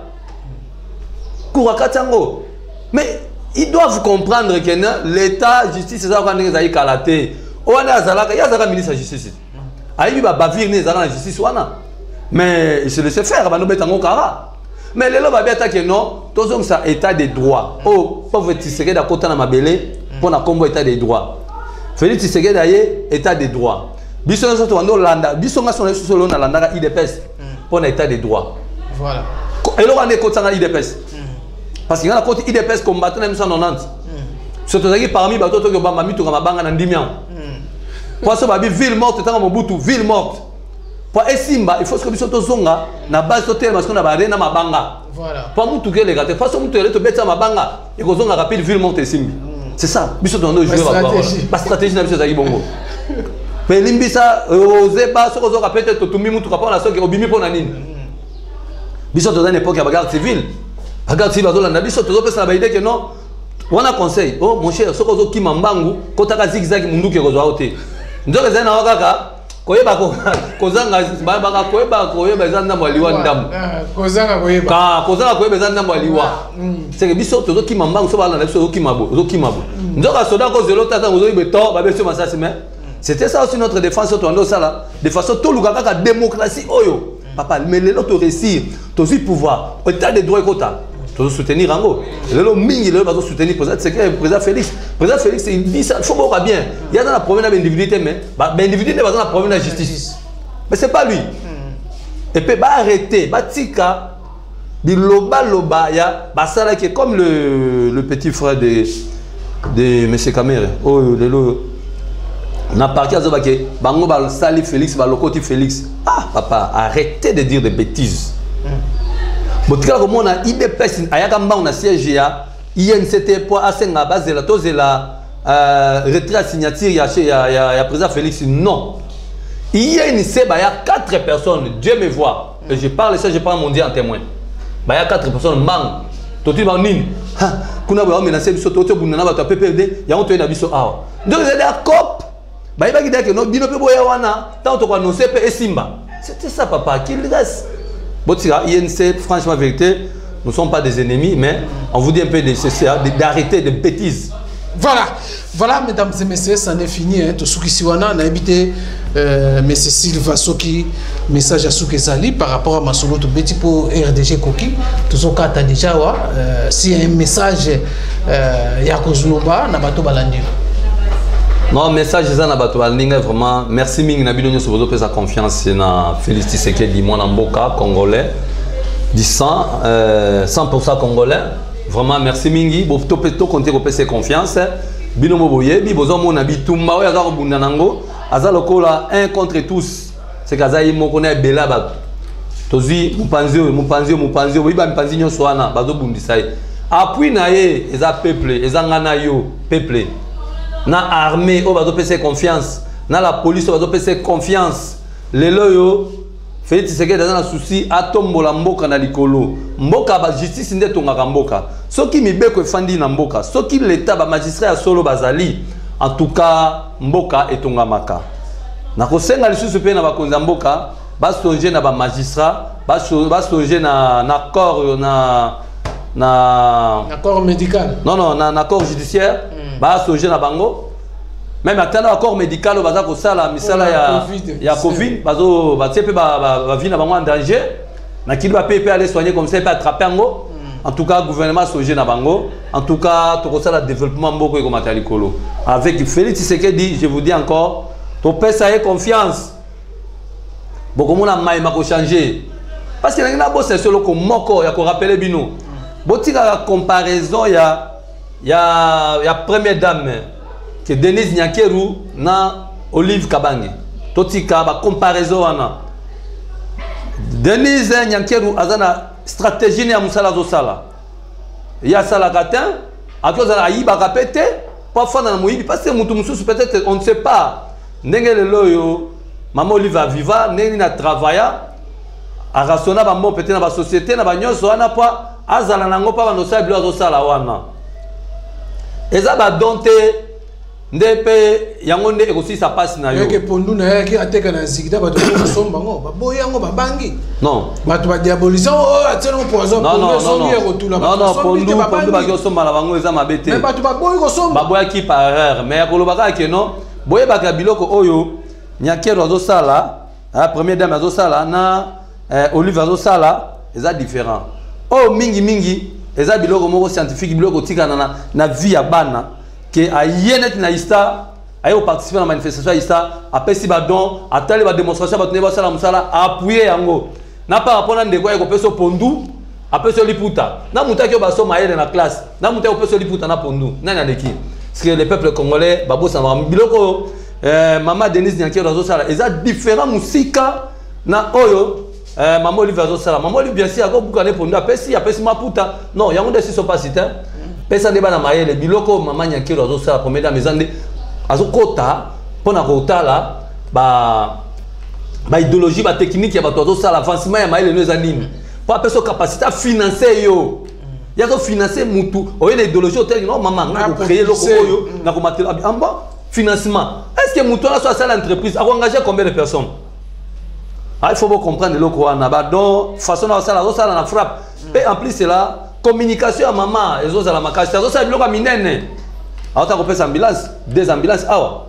cour akatango mais ils doivent comprendre que l'État, justice, c'est ça qu'on a dit kalaté. On a zalaka, il y a zalaka ministre de justice. Aïe va bavir né zalaka la justice wana. Mais il se laisse faire, va nous mettre en kara. Mais les lois va bien que non, tous ont ça état des droits. Oh, pauvre Tshisekedi à côté na mabélé pour na combo état des droits. Félix Tshisekedi d'ailleurs état des droits. Biso na soto ndo landa, biso nga son solo na landa IDPS pour na état des droits. Voilà. Et là on est côté na IDPS. Parce qu'il y a un côté IDPS combattant en 1990. Surtout parmi les bateaux qui ont mis tout dans Ndimian. Pour ça, ville morte, ville morte. Pour Esimba, il faut que nous soyons na base de terme parce qu'on a barré na mabanga. Voilà. Pour nous tout les gars, façon nous te mettre mabanga et qu'on a rapide ville morte Esimbi. C'est ça. Biso dans nos joueurs. La stratégie n'a pas été bongo. Mais limbisa osé pas ce qu'on a peut-être tout mis tout rapport à ce qui obimi pour nanine. Biso dans une époque à bagarre civile. Regarde si vous avez un idée que non, on a conseil. Oh mon cher, ce que vous avez quand tu as zigzag, vous avez un côté. Nous avons un avocat, koyeba kozanga baba koyeba koyeba zanda mwaliwa ndamu. Kozanga koyeba. Ka kozanga koyeba zanda mwaliwa. C'est que biso tozo ki mamba so bala na biso ki mabo, zo ki mabo. Ndoka soda ko zelo tata zo beto ba beso masasi mais c'était ça aussi notre défense sur toi ça là, de façon tout lugaka ka démocratie oyo. Papa, mais les autres réussir, tous les pouvoirs, état de droit et quota. Tu soutenir Rango. Le mingi le va soutenir président Félix. Président Félix il dit ça, faut voir bien. Il y a dans la problème d'individualité mais l'individualité va dans la problème de la justice. Mais c'est pas lui. Et puis bah arrêter, bah tika loba ya bah ça là qui est comme le petit frère de monsieur Kamere. Oh na parti azoba ke bango ba sali Félix ba lokoti Félix. Ah papa, arrêtez de dire des bêtises. botika comme on a IDPS ayaka mbang na siège ya INCT pour asenga bazela tozela retrait signature ya président Félix. Non, INC ba ya 4 personnes, Dieu me voit et je parle ça, je prends mon Dieu en témoin. Ba ya 4 personnes mbang toti ba nini kuna ba menacer biso toti bunana ba to PPD ya on to na biso awa donc c'est la cop ba iba ki que no bino pe boya wana tant to ko annoncer pe esimba. C'était ça papa qui le reste. Botira INC, franchement vérité, nous ne sommes pas des ennemis, mais on vous dit un peu d'arrêter des bêtises. Voilà, mesdames et messieurs, ça n'est fini. Tout ce qui on a habité, M. Silva Soki, message à Souké Sali par rapport à ma solo tout petit pour RDG Koki. Tout ce cas déjà, si un message Yakozouba, Nabato Balandi. Non, message c'est Nabato Balandi, vraiment. Merci Ming Nabino sur vos sa confiance. Na Félicité Sekedi, mon Amboka, congolais. 100% congolais. Vraiment, merci Mingi. Bon, to compter au PC confiance. Bino moboye, bi bozo mon abi tumba o yazako bundanango, azaloko la un contre tous. C'est kazayi mo connaît bela ba. Tozi mupanzio, oui ba mpanzi nyonso wana bazo bundisai. Appui na ye eza peuple, eza ngana yo peuple. Na armée o bazo PC confiance, na la police o bazo PC confiance. Lelo yo Félix Tshisekedi dans un souci atombola mboka na likolo. Mboka ba justice nde tongaka mboka. Soki mibeko efandi na mboka, soki l'état ba magistrat ya solo bazali, en tout cas mboka etongamaka. Na kosenga lisusu pe na bakonza mboka, ba songer na ba magistrat, ba songer na corps na corps médical. Non, na corps judiciaire, ba songer na bango. Même attendre accord médical au bazar sala misala ya Covid bazo batie pe ba vie na bango en danger na kili ba pe aller soigner comme ça pas attraper ngo. En tout cas gouvernement songer na bango, en tout cas to ko sala développement mboko ko matali kolo avec Félix Tshisekedi. Je vous dis encore to pesa et confiance boko mona mai ma ko changer parce que na bosse solo ko moko ya ko rappeler bino botika la comparaison ya première dame que Denise Nyakeru na Olive Kabange. Totika ba comparaison wana. Denise Nyakeru azana stratégie ya musala zo sala. Ya sala katin, akozala ayiba kapete, parfois na moyibi parce que mutu mususu peut-être on ne sait pas. Ndenge lelo yo maman Olive a viva, ndenge na travailla a rasona ba mo peut-être na ba société na ba nyonso wana pa azala nango pa ba no sa bilo zo sala wana. Eza ba donte ndepe yango nde ekosi sa passe na yo. Ke pondu na yaki ateka na zigida bato ko somba ngo baboy yango babangi. Non. Bato ba diabolisation atelo poison non, pondu ba ko somba na bango eza mabete. Mais bato baboy ko somba. Baboy ki par erreur mais akolobaka ke non. Boye baka biloko oyo Nyakero zo sala, première dame zo sala na Olive zo sala, eza différent. Oh mingi eza biloko moko scientifique biloko tika na vie ya bana. Que a yenet na ista ayo participer à la manifestation ista après si ba don atali ba démonstration ba teneba sala musala appuyer yango na par rapport na ndeko ko peso pondu après so liputa na mutaki ba so maele na classe na mutaki ko peso liputa na pondu nani andeki parce que le peuple congolais ba bossa biloko maman Denise Nyakeru zo sala eza différent musika na oyo maman Olive zo sala maman Olive bien sûr ko bukane pondu apesi maputa non yango de si so pas cité pesa ndeba na mayele biloko maman Nyakeru azo sala première dame ezande azo kota pona kotala ba idéologie ba technique ya bato azo sala avancement ya mayele no ezandini pa peso capacité à financer yo ya ko financer mutu oyo na idéologie hôtel non maman na ko créer loko oyo na ko matela amba financement est-ce que mutu na so sala entreprise a engager combien de personnes? Il faut comprendre loko wana ba donc façon na sala na frappe et en plus cela communication à maman et aux à la makasi aux à biloko minene auto ko pesa ambulance deux ambulances awa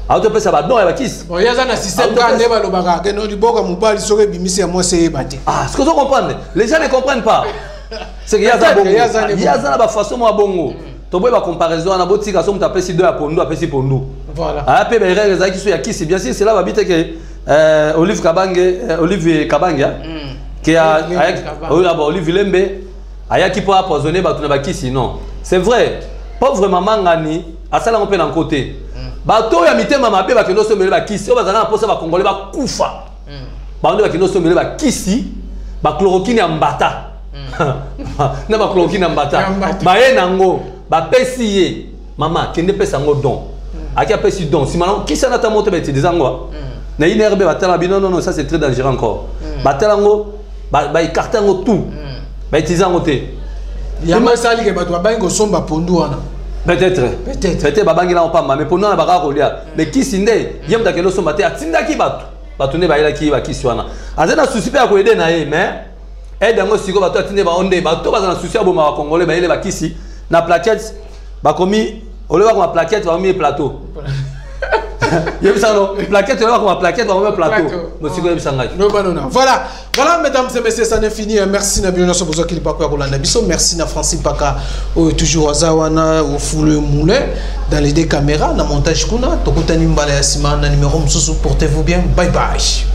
auto pesa ba don ya kiss bon ya za na système ka ndeba lo baka ke no liboka mubali soke bimisi ya moi c'est bati ce que vous comprenez les gens ne comprennent pas c'est que ya za bongo ya za na ba façon mo bongo to boy ba comparaison na botika so mta pesi do ya pondu apesi pondu voilà pe ba règle za kiso ya kiss bien sûr c'est là ba bite que Olive Kabange qui a Olive Lembe ayaki po empoisonner bato na bakisi non c'est vrai pauvre maman ngani asala ngopé na côté bato ya mitema mabe bakendo somele bakisi o bazana posa ba congolais ba kufa bande bakendo somele bakisi ba chloroquine ya mbata na ba chloroquine ya mbata ba ye nango ba pesi mama kende pesa ngo don akia pesi don si malon qui ça na ta moto ba utiliser ngo na une herbe ba tala non non ça c'est très dangereux encore ba tala ngo ba écarter ngo tout ba utiliser ngo te ya masali ke ba to ba ngo somba pondu wana peut-être babangi na opamba mais pendant na baka kolia mais kisi nde yem da kelo somba te atindaki bato ne baila ki ba kisi wana azena souci pe akoede na ye mais aide ngo siko bato atinde ba onde bato bazana souci abo ma congolais ba ile ba kisi na plaquette ba komi ole ba ko plaquette ba mi plateau Yebisano, plaquette, on va comme plaquette, on va mettre plateau. Voilà, voilà, mesdames et messieurs, ça n'est fini. Merci Nabil Nasso pour qui pas quoi merci na Francine Paka, toujours à Zawana, au foule moulin, dans les deux caméras, dans montage kuna, tokutani mbala ya sima, na numéro msusu, portez-vous bien, bye bye.